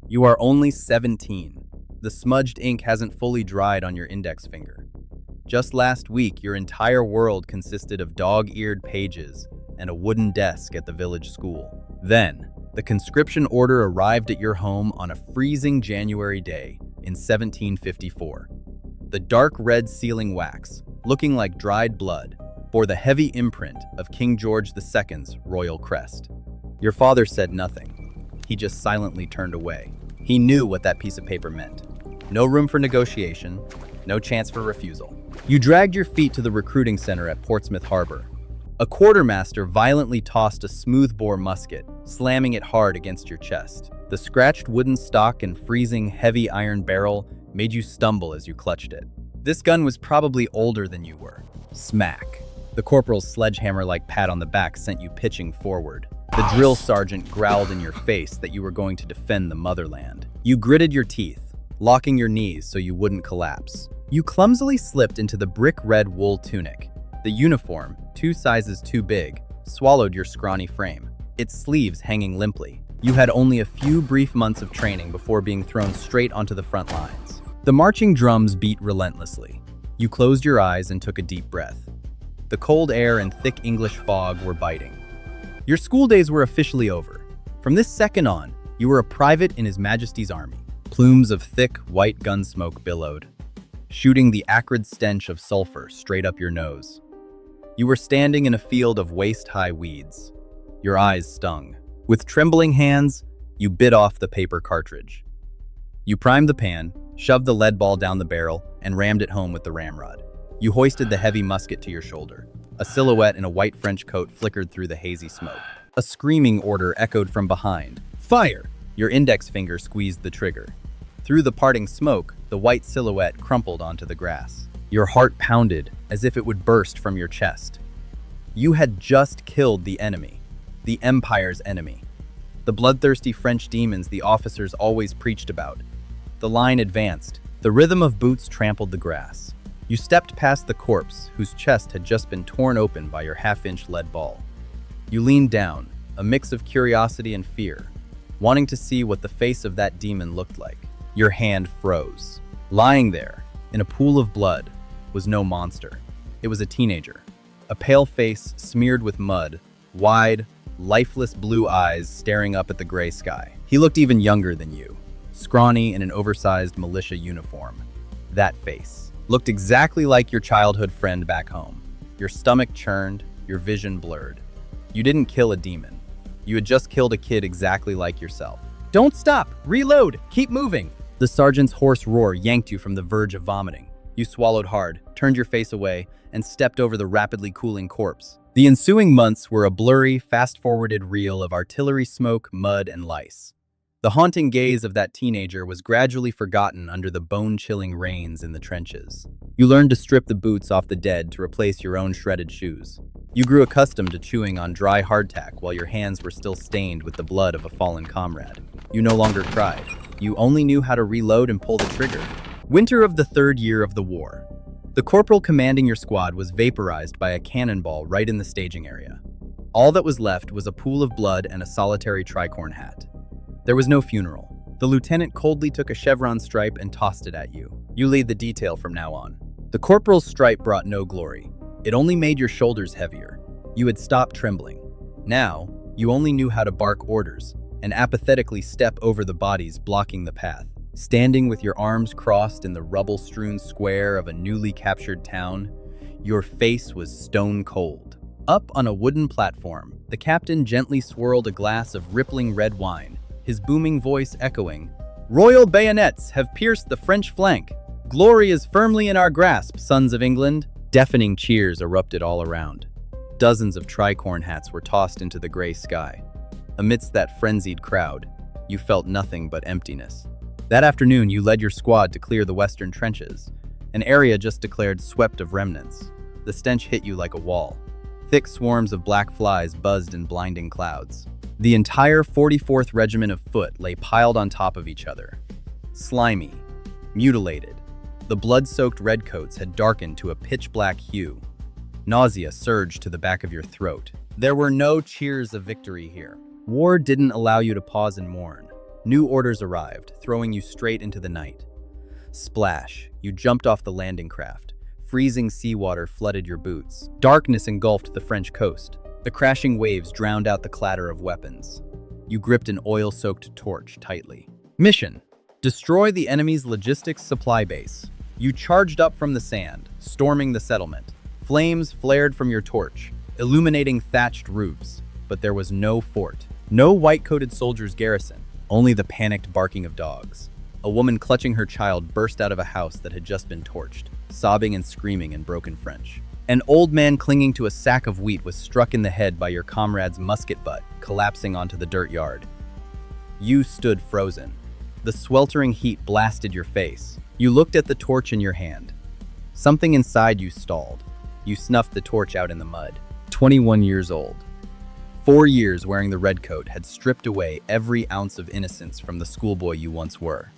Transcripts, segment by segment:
You are only 17. The smudged ink hasn't fully dried on your index finger. Just last week, your entire world consisted of dog-eared pages and a wooden desk at the village school. Then, the conscription order arrived at your home on a freezing January day in 1754. The dark red sealing wax, looking like dried blood, bore the heavy imprint of King George II's royal crest. Your father said nothing. He just silently turned away. He knew what that piece of paper meant. No room for negotiation, no chance for refusal. You dragged your feet to the recruiting center at Portsmouth Harbor. A quartermaster violently tossed a smoothbore musket, slamming it hard against your chest. The scratched wooden stock and freezing heavy iron barrel made you stumble as you clutched it. This gun was probably older than you were. Smack. The corporal's sledgehammer-like pat on the back sent you pitching forward. The drill sergeant growled in your face that you were going to defend the motherland. You gritted your teeth, locking your knees so you wouldn't collapse. You clumsily slipped into the brick-red wool tunic. The uniform, 2 sizes too big, swallowed your scrawny frame, its sleeves hanging limply. You had only a few brief months of training before being thrown straight onto the front lines. The marching drums beat relentlessly. You closed your eyes and took a deep breath. The cold air and thick English fog were biting. Your school days were officially over. From this second on, you were a private in His Majesty's Army. Plumes of thick, white gun smoke billowed, shooting the acrid stench of sulfur straight up your nose. You were standing in a field of waist-high weeds. Your eyes stung. With trembling hands, you bit off the paper cartridge. You primed the pan, shoved the lead ball down the barrel, and rammed it home with the ramrod. You hoisted the heavy musket to your shoulder. A silhouette in a white French coat flickered through the hazy smoke. A screaming order echoed from behind. Fire! Your index finger squeezed the trigger. Through the parting smoke, the white silhouette crumpled onto the grass. Your heart pounded as if it would burst from your chest. You had just killed the enemy, the Empire's enemy. The bloodthirsty French demons the officers always preached about. The line advanced. The rhythm of boots trampled the grass. You stepped past the corpse, whose chest had just been torn open by your half-inch lead ball. You leaned down, a mix of curiosity and fear, wanting to see what the face of that demon looked like. Your hand froze. Lying there, in a pool of blood, was no monster. It was a teenager. A pale face smeared with mud, wide, lifeless blue eyes staring up at the gray sky. He looked even younger than you, scrawny in an oversized militia uniform. That face looked exactly like your childhood friend back home. Your stomach churned, your vision blurred. You didn't kill a demon. You had just killed a kid exactly like yourself. Don't stop! Reload! Keep moving! The sergeant's hoarse roar yanked you from the verge of vomiting. You swallowed hard, turned your face away, and stepped over the rapidly cooling corpse. The ensuing months were a blurry, fast-forwarded reel of artillery smoke, mud, and lice. The haunting gaze of that teenager was gradually forgotten under the bone-chilling rains in the trenches. You learned to strip the boots off the dead to replace your own shredded shoes. You grew accustomed to chewing on dry hardtack while your hands were still stained with the blood of a fallen comrade. You no longer cried. You only knew how to reload and pull the trigger. Winter of the 3rd year of the war. The corporal commanding your squad was vaporized by a cannonball right in the staging area. All that was left was a pool of blood and a solitary tricorn hat. There was no funeral. The lieutenant coldly took a chevron stripe and tossed it at you. You lead the detail from now on. The corporal's stripe brought no glory. It only made your shoulders heavier. You had stopped trembling. Now, you only knew how to bark orders and apathetically step over the bodies blocking the path. Standing with your arms crossed in the rubble-strewn square of a newly captured town, your face was stone cold. Up on a wooden platform, the captain gently swirled a glass of rippling red wine, his booming voice echoing, "Royal bayonets have pierced the French flank. Glory is firmly in our grasp, sons of England." Deafening cheers erupted all around. Dozens of tricorn hats were tossed into the gray sky. Amidst that frenzied crowd, you felt nothing but emptiness. That afternoon, you led your squad to clear the western trenches, an area just declared swept of remnants. The stench hit you like a wall. Thick swarms of black flies buzzed in blinding clouds. The entire 44th Regiment of Foot lay piled on top of each other. Slimy, mutilated, the blood-soaked redcoats had darkened to a pitch-black hue. Nausea surged to the back of your throat. There were no cheers of victory here. War didn't allow you to pause and mourn. New orders arrived, throwing you straight into the night. Splash, you jumped off the landing craft. Freezing seawater flooded your boots. Darkness engulfed the French coast. The crashing waves drowned out the clatter of weapons. You gripped an oil-soaked torch tightly. Mission: destroy the enemy's logistics supply base. You charged up from the sand, storming the settlement. Flames flared from your torch, illuminating thatched roofs. But there was no fort. No white-coated soldiers garrison, only the panicked barking of dogs. A woman clutching her child burst out of a house that had just been torched, sobbing and screaming in broken French. An old man clinging to a sack of wheat was struck in the head by your comrade's musket butt, collapsing onto the dirt yard. You stood frozen. The sweltering heat blasted your face. You looked at the torch in your hand. Something inside you stalled. You snuffed the torch out in the mud. 21 years old. 4 years wearing the red coat had stripped away every ounce of innocence from the schoolboy you once were.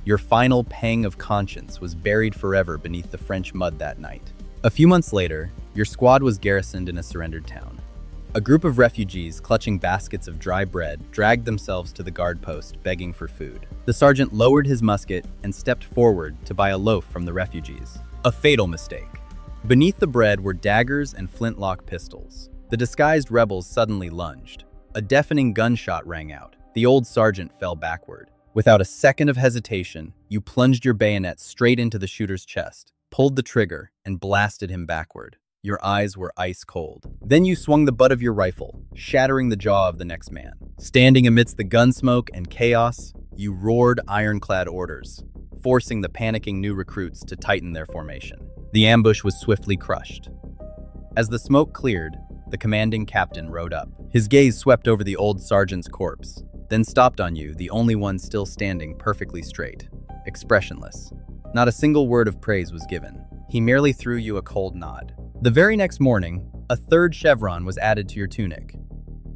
Your final pang of conscience was buried forever beneath the French mud that night. A few months later, your squad was garrisoned in a surrendered town. A group of refugees clutching baskets of dry bread dragged themselves to the guard post, begging for food. The sergeant lowered his musket and stepped forward to buy a loaf from the refugees. A fatal mistake. Beneath the bread were daggers and flintlock pistols. The disguised rebels suddenly lunged. A deafening gunshot rang out. The old sergeant fell backward. Without a second of hesitation, you plunged your bayonet straight into the shooter's chest, pulled the trigger, and blasted him backward. Your eyes were ice cold. Then you swung the butt of your rifle, shattering the jaw of the next man. Standing amidst the gunsmoke and chaos, you roared ironclad orders, forcing the panicking new recruits to tighten their formation. The ambush was swiftly crushed. As the smoke cleared, the commanding captain rode up. His gaze swept over the old sergeant's corpse, then stopped on you, the only one still standing perfectly straight, expressionless. Not a single word of praise was given. He merely threw you a cold nod. The very next morning, a third chevron was added to your tunic.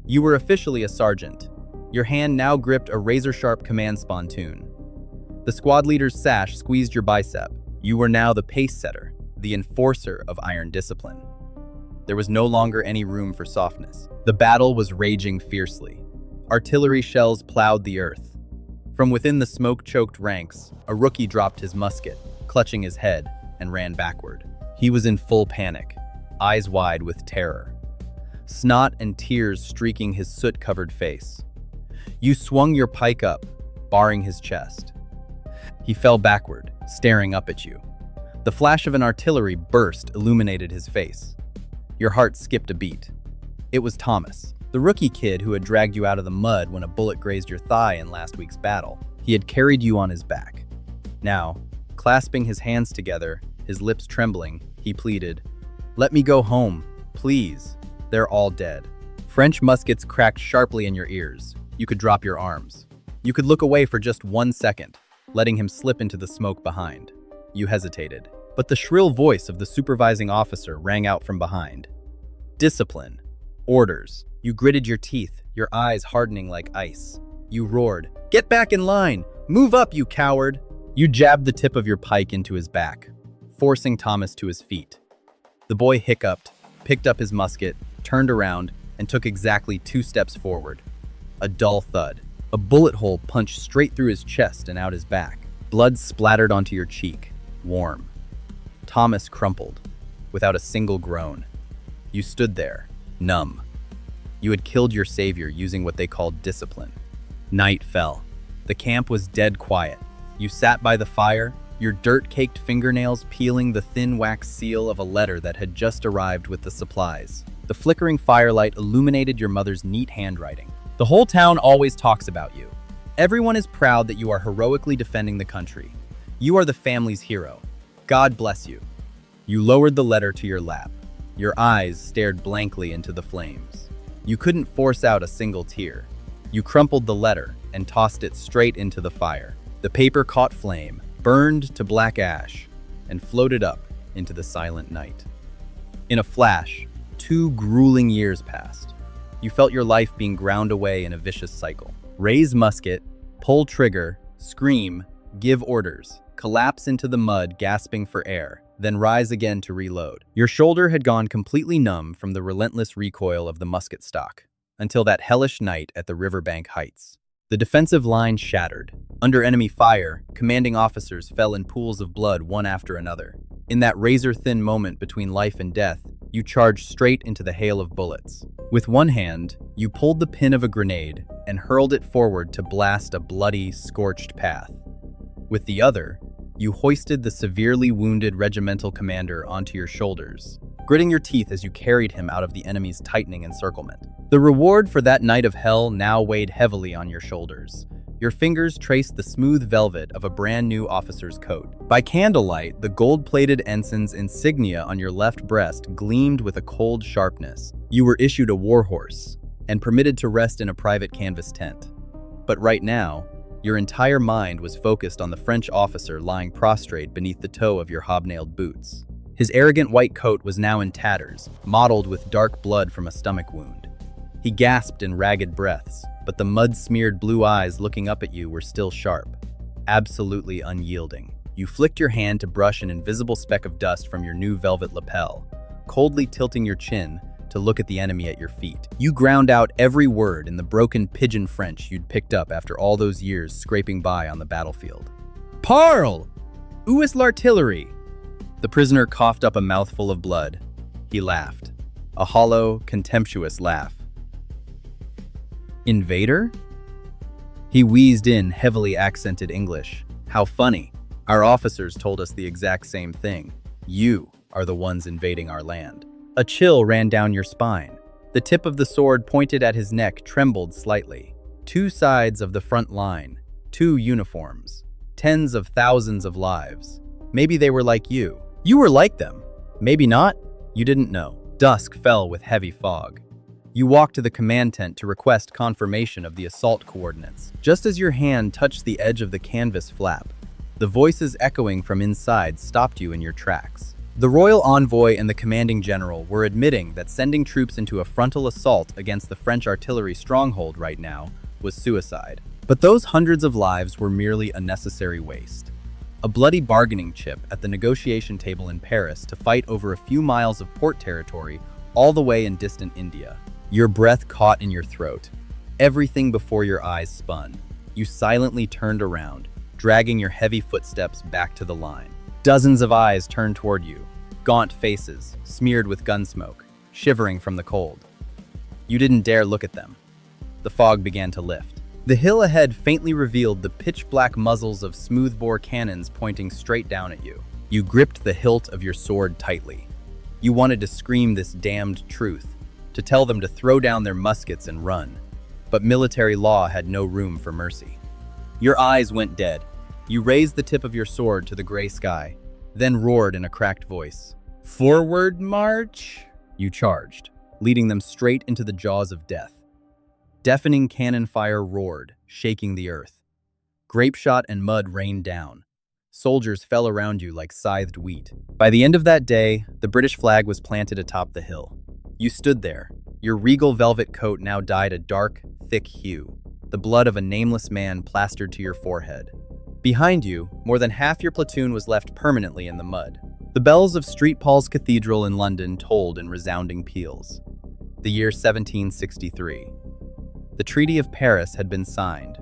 You were officially a sergeant. Your hand now gripped a razor-sharp command spontoon. The squad leader's sash squeezed your bicep. You were now the pace setter, the enforcer of iron discipline. There was no longer any room for softness. The battle was raging fiercely. Artillery shells plowed the earth. From within the smoke-choked ranks, a rookie dropped his musket, clutching his head, and ran backward. He was in full panic, eyes wide with terror, snot and tears streaking his soot-covered face. You swung your pike up, barring his chest. He fell backward, staring up at you. The flash of an artillery burst illuminated his face. Your heart skipped a beat. It was Thomas, the rookie kid who had dragged you out of the mud when a bullet grazed your thigh in last week's battle. He had carried you on his back. Now, clasping his hands together, his lips trembling, he pleaded, "Let me go home, please. They're all dead." French muskets cracked sharply in your ears. You could drop your arms. You could look away for just 1 second, letting him slip into the smoke behind. You hesitated, but the shrill voice of the supervising officer rang out from behind. Discipline. Orders. You gritted your teeth, your eyes hardening like ice. You roared, "Get back in line! Move up, you coward!" You jabbed the tip of your pike into his back, forcing Thomas to his feet. The boy hiccuped, picked up his musket, turned around, and took exactly 2 steps forward. A dull thud. A bullet hole punched straight through his chest and out his back. Blood splattered onto your cheek, warm. Thomas crumpled, without a single groan. You stood there, numb. You had killed your savior using what they called discipline. Night fell. The camp was dead quiet. You sat by the fire, your dirt-caked fingernails peeling the thin wax seal of a letter that had just arrived with the supplies. The flickering firelight illuminated your mother's neat handwriting. The whole town always talks about you. Everyone is proud that you are heroically defending the country. You are the family's hero. God bless you. You lowered the letter to your lap. Your eyes stared blankly into the flames. You couldn't force out a single tear. You crumpled the letter and tossed it straight into the fire. The paper caught flame, burned to black ash, and floated up into the silent night. In a flash, 2 grueling years passed. You felt your life being ground away in a vicious cycle. Raise musket, pull trigger, scream, give orders, collapse into the mud gasping for air, then rise again to reload. Your shoulder had gone completely numb from the relentless recoil of the musket stock, until that hellish night at the riverbank heights. The defensive line shattered. Under enemy fire, commanding officers fell in pools of blood one after another. In that razor-thin moment between life and death, you charged straight into the hail of bullets. With one hand, you pulled the pin of a grenade and hurled it forward to blast a bloody, scorched path. With the other, you hoisted the severely wounded regimental commander onto your shoulders, gritting your teeth as you carried him out of the enemy's tightening encirclement. The reward for that night of hell now weighed heavily on your shoulders. Your fingers traced the smooth velvet of a brand new officer's coat. By candlelight, the gold-plated ensign's insignia on your left breast gleamed with a cold sharpness. You were issued a war horse and permitted to rest in a private canvas tent. But right now, your entire mind was focused on the French officer lying prostrate beneath the toe of your hobnailed boots. His arrogant white coat was now in tatters, mottled with dark blood from a stomach wound. He gasped in ragged breaths, but the mud-smeared blue eyes looking up at you were still sharp, absolutely unyielding. You flicked your hand to brush an invisible speck of dust from your new velvet lapel, coldly tilting your chin to look at the enemy at your feet. You ground out every word in the broken pidgin French you'd picked up after all those years scraping by on the battlefield. "Parle! Où est l'artillerie?" The prisoner coughed up a mouthful of blood. He laughed, a hollow, contemptuous laugh. "Invader?" He wheezed in heavily accented English. "How funny. Our officers told us the exact same thing. You are the ones invading our land." A chill ran down your spine. The tip of the sword pointed at his neck trembled slightly. Two sides of the front line, two uniforms, tens of thousands of lives. Maybe they were like you. You were like them. Maybe not. You didn't know. Dusk fell with heavy fog. You walked to the command tent to request confirmation of the assault coordinates. Just as your hand touched the edge of the canvas flap, the voices echoing from inside stopped you in your tracks. The royal envoy and the commanding general were admitting that sending troops into a frontal assault against the French artillery stronghold right now was suicide. But those hundreds of lives were merely a necessary waste. A bloody bargaining chip at the negotiation table in Paris to fight over a few miles of port territory all the way in distant India. Your breath caught in your throat. Everything before your eyes spun. You silently turned around, dragging your heavy footsteps back to the line. Dozens of eyes turned toward you, gaunt faces, smeared with gun smoke, shivering from the cold. You didn't dare look at them. The fog began to lift. The hill ahead faintly revealed the pitch-black muzzles of smoothbore cannons pointing straight down at you. You gripped the hilt of your sword tightly. You wanted to scream this damned truth, to tell them to throw down their muskets and run. But military law had no room for mercy. Your eyes went dead. You raised the tip of your sword to the gray sky, then roared in a cracked voice. "Forward march!" You charged, leading them straight into the jaws of death. Deafening cannon fire roared, shaking the earth. Grapeshot and mud rained down. Soldiers fell around you like scythed wheat. By the end of that day, the British flag was planted atop the hill. You stood there, your regal velvet coat now dyed a dark, thick hue, the blood of a nameless man plastered to your forehead. Behind you, more than half your platoon was left permanently in the mud. The bells of St. Paul's Cathedral in London tolled in resounding peals. The year 1763. The Treaty of Paris had been signed.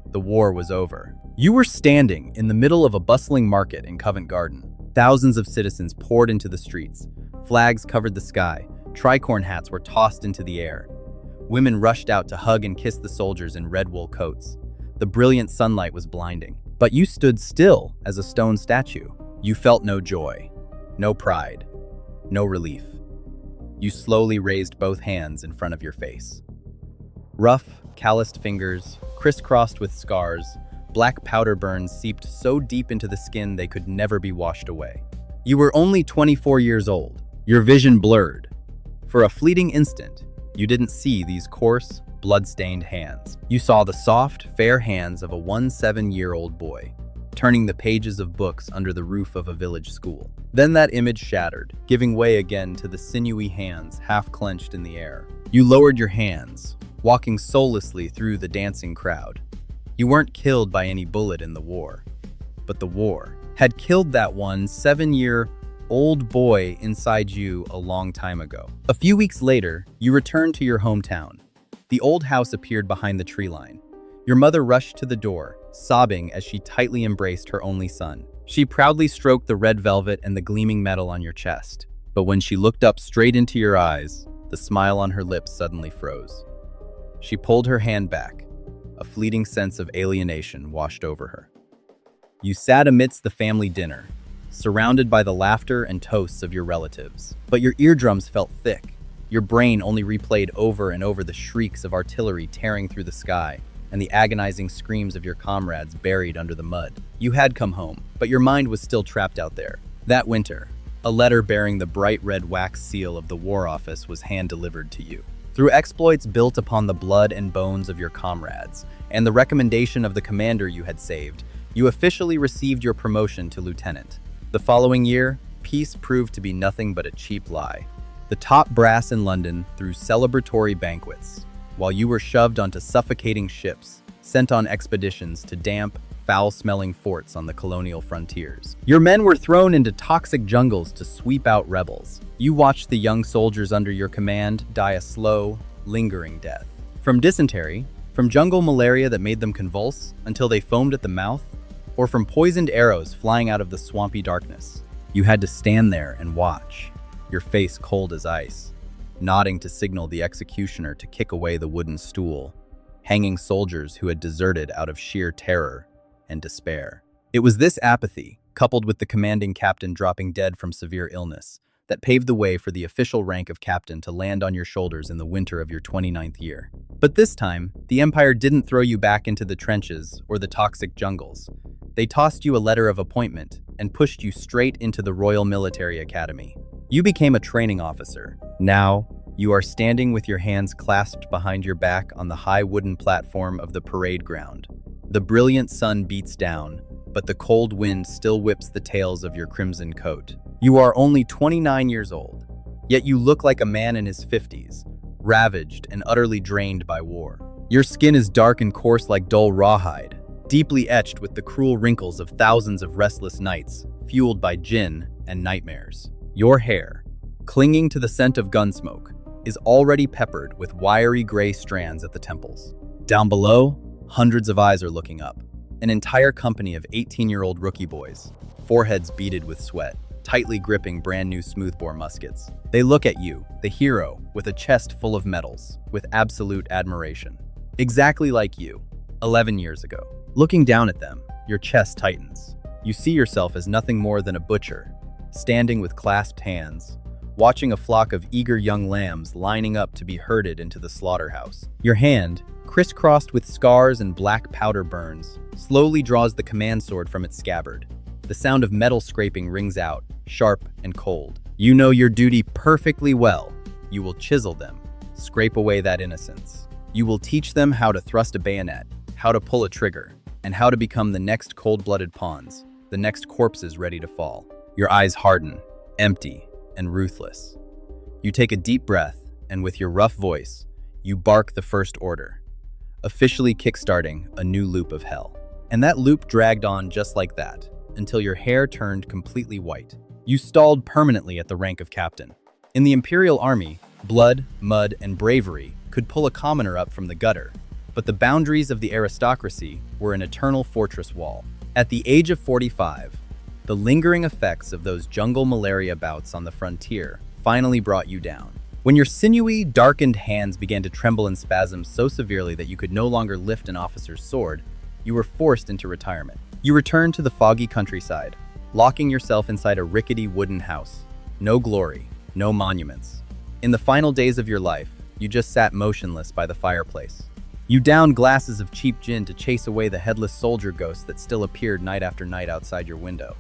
The war was over. You were standing in the middle of a bustling market in Covent Garden. Thousands of citizens poured into the streets. Flags covered the sky. Tricorn hats were tossed into the air. Women rushed out to hug and kiss the soldiers in red wool coats. The brilliant sunlight was blinding. But you stood still as a stone statue. You felt no joy, no pride, no relief. You slowly raised both hands in front of your face. Rough, calloused fingers, crisscrossed with scars, black powder burns seeped so deep into the skin they could never be washed away. You were only 24 years old, your vision blurred. For a fleeting instant, you didn't see these coarse, blood-stained hands. You saw the soft, fair hands of a 17-year-old boy, turning the pages of books under the roof of a village school. Then that image shattered, giving way again to the sinewy hands half-clenched in the air. You lowered your hands, walking soullessly through the dancing crowd. You weren't killed by any bullet in the war, but the war had killed that 7-year-old boy inside you a long time ago. A few weeks later, you returned to your hometown. The old house appeared behind the tree line. Your mother rushed to the door, sobbing as she tightly embraced her only son. She proudly stroked the red velvet and the gleaming metal on your chest. But when she looked up straight into your eyes, the smile on her lips suddenly froze. She pulled her hand back. A fleeting sense of alienation washed over her. You sat amidst the family dinner, surrounded by the laughter and toasts of your relatives. But your eardrums felt thick. Your brain only replayed over and over the shrieks of artillery tearing through the sky and the agonizing screams of your comrades buried under the mud. You had come home, but your mind was still trapped out there. That winter, a letter bearing the bright red wax seal of the War Office was hand-delivered to you. Through exploits built upon the blood and bones of your comrades, and the recommendation of the commander you had saved, you officially received your promotion to lieutenant. The following year, peace proved to be nothing but a cheap lie. The top brass in London threw celebratory banquets, while you were shoved onto suffocating ships, sent on expeditions to damp, foul-smelling forts on the colonial frontiers. Your men were thrown into toxic jungles to sweep out rebels. You watched the young soldiers under your command die a slow, lingering death. From dysentery, from jungle malaria that made them convulse until they foamed at the mouth, or from poisoned arrows flying out of the swampy darkness. You had to stand there and watch, your face cold as ice, nodding to signal the executioner to kick away the wooden stool, hanging soldiers who had deserted out of sheer terror and despair. It was this apathy, coupled with the commanding captain dropping dead from severe illness, that paved the way for the official rank of captain to land on your shoulders in the winter of your 29th year. But this time, the Empire didn't throw you back into the trenches or the toxic jungles. They tossed you a letter of appointment and pushed you straight into the Royal Military Academy. You became a training officer. Now, you are standing with your hands clasped behind your back on the high wooden platform of the parade ground. The brilliant sun beats down, but the cold wind still whips the tails of your crimson coat. You are only 29 years old, yet you look like a man in his 50s, ravaged and utterly drained by war. Your skin is dark and coarse like dull rawhide, deeply etched with the cruel wrinkles of thousands of restless nights, fueled by gin and nightmares. Your hair, clinging to the scent of gunsmoke, is already peppered with wiry gray strands at the temples. Down below, hundreds of eyes are looking up. An entire company of 18-year-old rookie boys, foreheads beaded with sweat, tightly gripping brand new smoothbore muskets. They look at you, the hero, with a chest full of medals, with absolute admiration. Exactly like you, 11 years ago. Looking down at them, your chest tightens. You see yourself as nothing more than a butcher, standing with clasped hands, watching a flock of eager young lambs lining up to be herded into the slaughterhouse. Your hand, crisscrossed with scars and black powder burns, slowly draws the command sword from its scabbard. The sound of metal scraping rings out, sharp and cold. You know your duty perfectly well. You will chisel them, scrape away that innocence. You will teach them how to thrust a bayonet, how to pull a trigger, and how to become the next cold-blooded pawns, the next corpses ready to fall. Your eyes harden, empty and ruthless. You take a deep breath, and with your rough voice, you bark the first order, officially kickstarting a new loop of hell. And that loop dragged on just like that, until your hair turned completely white. You stalled permanently at the rank of captain. In the Imperial Army, blood, mud, and bravery could pull a commoner up from the gutter, but the boundaries of the aristocracy were an eternal fortress wall. At the age of 45, the lingering effects of those jungle malaria bouts on the frontier finally brought you down. When your sinewy, darkened hands began to tremble in spasms so severely that you could no longer lift an officer's sword, you were forced into retirement. You returned to the foggy countryside, locking yourself inside a rickety wooden house. No glory, no monuments. In the final days of your life, you just sat motionless by the fireplace. You downed glasses of cheap gin to chase away the headless soldier ghosts that still appeared night after night outside your window.